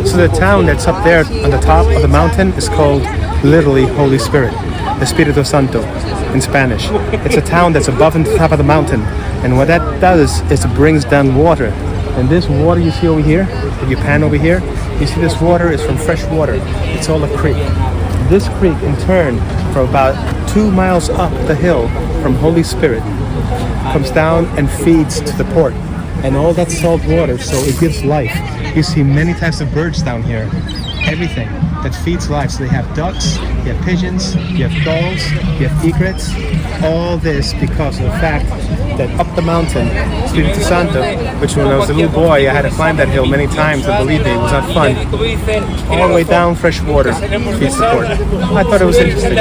So the town that's up there on the top of the mountain is called literally Holy Spirit, Espíritu Santo in Spanish. It's a town that's above and top of the mountain. And what that does is it brings down water. And this water you see over here, if you pan over here, you see this water is from fresh water. It's all a creek. This creek in turn, for about 2 miles up the hill from Holy Spirit, comes down and feeds to the port. And all that salt water, so it gives life. You see many types of birds down here. Everything that feeds life. So they have ducks, you have pigeons, you have gulls, you have egrets. All this because of the fact that up the mountain, Espíritu Santo, which when I was a little boy, I had to climb that hill many times, and believe me, it was not fun. All the way down, fresh water feeds the port. I thought it was interesting.